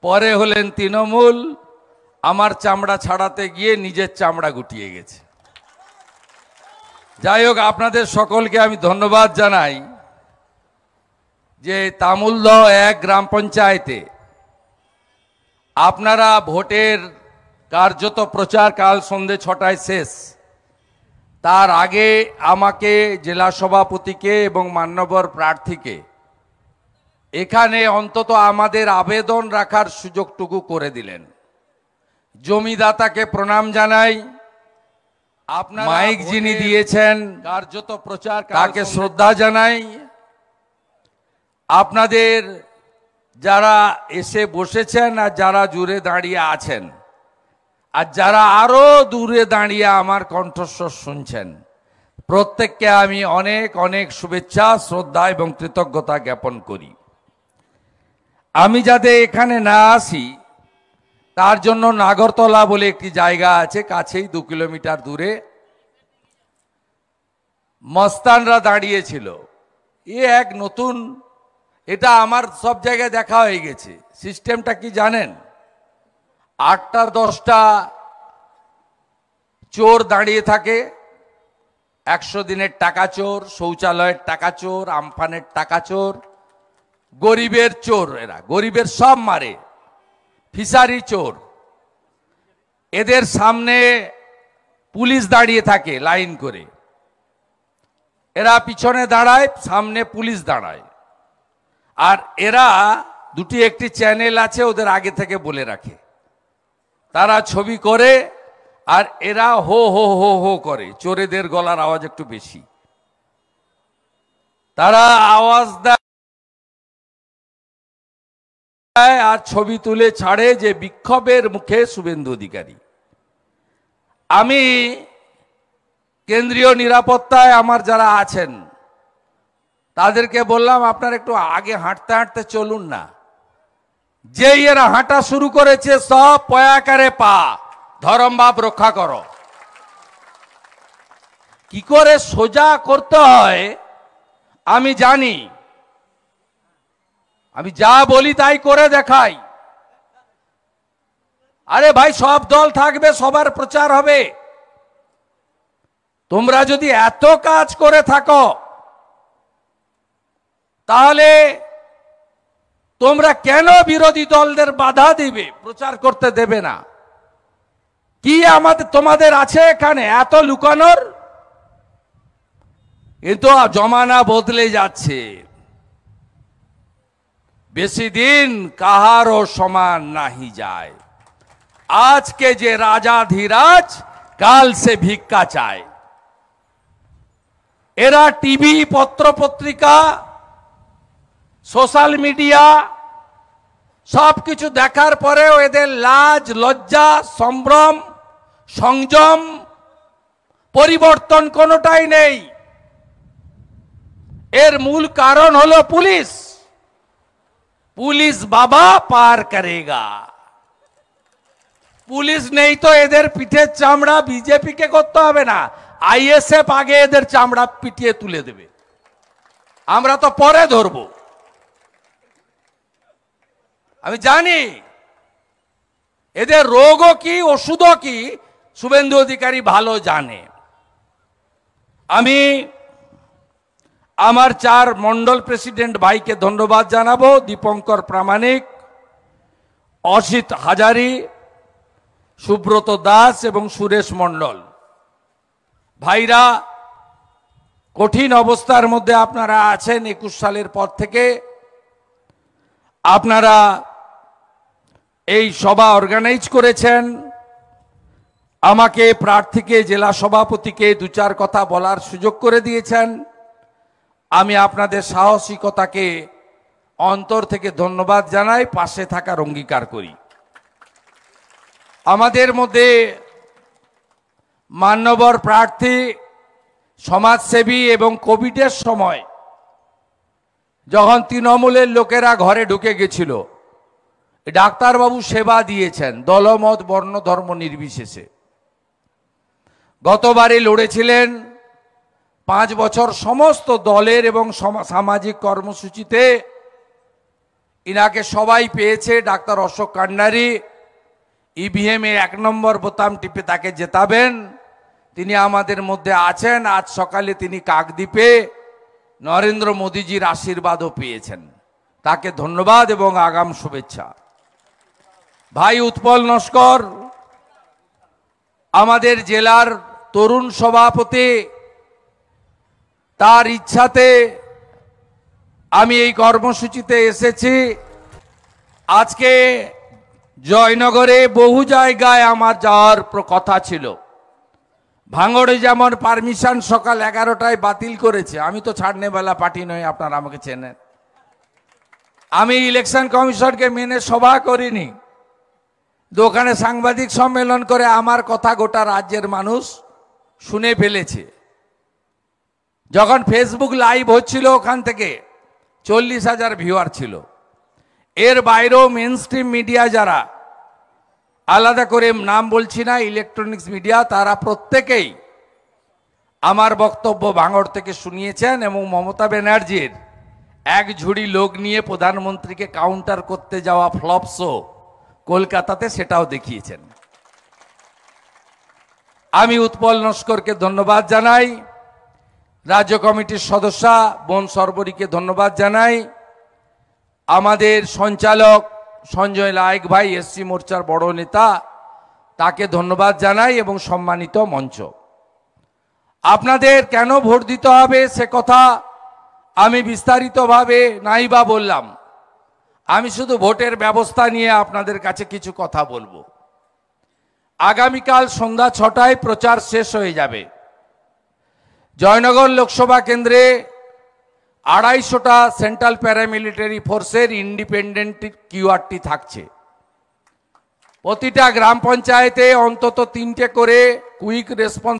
পরে হলেন তৃণমূল, আমার চামড়া ছাড়াতে গিয়ে নিজের চামড়া গুটিয়ে গেছে। যাই হোক, আপনাদের সকলকে আমি ধন্যবাদ জানাই যে তামুলদহ 1 গ্রাম পঞ্চায়েতে আপনারা ভোটের কার্যত প্রচার কাল সন্ধ্যে 6টায় শেষ। তার আগে আমাকে, জেলা সভাপতিকে এবং মান্যবর প্রার্থীকে এখানে অন্তত আমাদের আবেদন রাখার সুযোগটুকু করে দিলেন। জমিদাতাকে প্রণাম জানাই। আপনার মাইক যিনি দিয়েছেন কার্যত প্রচার তাকে শ্রদ্ধা জানাই। আপনাদের যারা এসে বসেছেন আর যারা জুড়ে দাঁড়িয়ে আছেন আর যারা আরো দূরে দাঁড়িয়ে আমার কণ্ঠস্বর শুনছেন, প্রত্যেককে আমি অনেক অনেক শুভেচ্ছা, শ্রদ্ধা এবং কৃতজ্ঞতা জ্ঞাপন করি। আমি যাতে এখানে না আসি তার জন্য নাগরতলা বলে একটি জায়গা আছে, কাছেই 2 কিলোমিটার দূরে মস্তানরা দাঁড়িয়েছিল। এক নতুন, এটা আমার সব জায়গায় দেখা হয়ে গেছে। সিস্টেমটা কি জানেন? 8টা 10টা চোর দাঁড়িয়ে থাকে, 100 দিনের টাকা চোর, শৌচালয়ের টাকা চোর, আমফানের টাকা চোর, গরিবের চোর। এরা গরিবের সব মারে, ফিসারি চোর। এদের সামনে পুলিশ দাঁড়িয়ে থাকে লাইন করে, এরা পিছনে দাঁড়ায়, সামনে পুলিশ দাঁড়ায়। আর এরা একটি চ্যানেল আছে, ওদের আগে থেকে বলে রাখে, তারা ছবি করে আর এরা হো হো হো হো করে। চোরেদের গলার আওয়াজ একটু বেশি, তারা আওয়াজ দেয় আর ছবি তুলে ছাড়ে যে বিক্ষোভের মুখে শুভেন্দু অধিকারী। আমি কেন্দ্রীয় নিরাপত্তায় আমার যারা আছেন তাদেরকে বললাম, আপনারা একটু আগে হাঁটতে হাঁটতে চলুন না। যেই এরা হাঁটা শুরু করেছে, সব পয়াকারে পা, ধরম বাপ রক্ষা করো। কি করে সোজা করতে হয় আমি জানি, আমি যা বলি তাই করে দেখাই। আরে ভাই, সব দল থাকবে, সবার প্রচার হবে। তোমরা যদি এত কাজ করে থাকো তাহলে তোমরা কেন বিরোধী দলদের বাধা দিবে, প্রচার করতে দেবে না? কি তোমাদের আছে এখানে এত লুকানোর? কিন্তু জমানা বদলে যাচ্ছে। বেশি দিন কাহারও সমান নাহি যায়। আজকে যে রাজাধিরাজ, কাল সে ভিক্ষা চায়। এরা টিভি, পত্র পত্রিকা, সোশ্যাল মিডিয়া সবকিছু দেখার পরেও এদের লাজ, লজ্জা, সম্ভ্রম, সংযম, পরিবর্তন কোনোটাই নেই। এর মূল কারণ হলো পুলিশ। পুলিশ বাবা পার করেগা। পুলিশ নেই তো এদের পিঠের চামড়া বিজেপিকে করতে হবে না, আইএসএফ আগে এদের চামড়া পিটিয়ে তুলে দেবে। আমরা তো পরে ধরবো। আমি জানি এদের রোগও কি, ওষুধও কি, শুভেন্দু অধিকারী ভালো জানে। আমি আমার 4 মন্ডল প্রেসিডেন্ট ভাইকে ধন্যবাদ জানাবো, দীপঙ্কর প্রামাণিক, অসিত হাজারি, সুব্রত দাস এবং সুরেশ মন্ডল। ভাইরা, কঠিন অবস্থার মধ্যে আপনারা আছেন। 21 সালের পর থেকে আপনারা এই সভা অর্গানাইজ করেছেন। আমাকে, প্রার্থীকে, জেলা সভাপতিকে 2-4 কথা বলার সুযোগ করে দিয়েছেন। আমি আপনাদের সাহসিকতাকে অন্তর থেকে ধন্যবাদ জানাই, পাশে থাকার অঙ্গীকার করি। আমাদের মধ্যে মান্যবর প্রার্থী, সমাজসেবী এবং কোভিডের সময় যখন তৃণমূলের লোকেরা ঘরে ঢুকে গেছিল, ডাক্তারবাবু সেবা দিয়েছেন দলমত, বর্ণ, ধর্ম নির্বিশেষে। গতবারে লড়েছিলেন 5 বছর সমস্ত দলের এবং সামাজিক কর্মসূচিতে ইনাকে সবাই পেয়েছে। ডাক্তার অশোক কান্ডারি ইভিএম এ 1 নম্বর বোতাম টিপে তাকে জেতাবেন। তিনি আমাদের মধ্যে আছেন। আজ সকালে তিনি কাকদ্বীপে নরেন্দ্র মোদীজির আশীর্বাদও পেয়েছেন। তাকে ধন্যবাদ এবং আগাম শুভেচ্ছা। ভাই উৎপল নস্কর আমাদের জেলার তরুণ সভাপতি, তার ইচ্ছাতে আমি এই কর্মসূচিতে এসেছি। আজকে জয়নগরে বহু জায়গায় আমার যাওয়ার কথা ছিল। ভাঙড়ে যেমন পারমিশন সকাল 11টায় বাতিল করেছে। আমি তো ছাড়নেওয়ালা পার্টি নই, আপনারা আমাকে চেনেন। আমি ইলেকশন কমিশনকে মেনে সভা করিনি। দোকানে সাংবাদিক সম্মেলন করে আমার কথা গোটা রাজ্যের মানুষ শুনে ফেলেছে। যখন ফেসবুক লাইভ হচ্ছিল ওখান থেকে 40,000 ভিউয়ার ছিল। এর বাইরেও মেন স্ট্রিম মিডিয়া যারা, আলাদা করে নাম বলছি না, ইলেকট্রনিক্স মিডিয়া, তারা প্রত্যেকেই আমার বক্তব্য ভাঙড় থেকে শুনিয়েছেন এবং মমতা ব্যানার্জির এক ঝুড়ি লোক নিয়ে প্রধানমন্ত্রীকে কাউন্টার করতে যাওয়া ফ্লপ শো কলকাতাতে সেটাও দেখিয়েছেন। আমি উৎপল নস্করকে ধন্যবাদ জানাই, রাজ্য কমিটির সদস্য বন সরবরীকে ধন্যবাদ জানাই, আমাদের সঞ্চালক সঞ্জয় লায়েক ভাই এসসি মোর্চার বড় নেতা, তাকে ধন্যবাদ জানাই এবং সম্মানিত মঞ্চ। আপনাদের কেন ভোট দিতে হবে সে কথা আমি বিস্তারিতভাবে নাইবা বললাম। আমি শুধু ভোটের ব্যবস্থা নিয়ে আপনাদের কাছে কিছু কথা বলবো। আগামীকাল সন্ধ্যা 6টায় প্রচার শেষ হয়ে যাবে। জয়নগর লোকসভা কেন্দ্রে 250টা সেন্ট্রাল প্যারামিলিটারি ফোর্সের ইন্ডিপেন্ডেন্ট কিউআরটি থাকছে। প্রতিটা গ্রাম পঞ্চায়েতে অন্তত 3টে করে কুইক রেসপন্স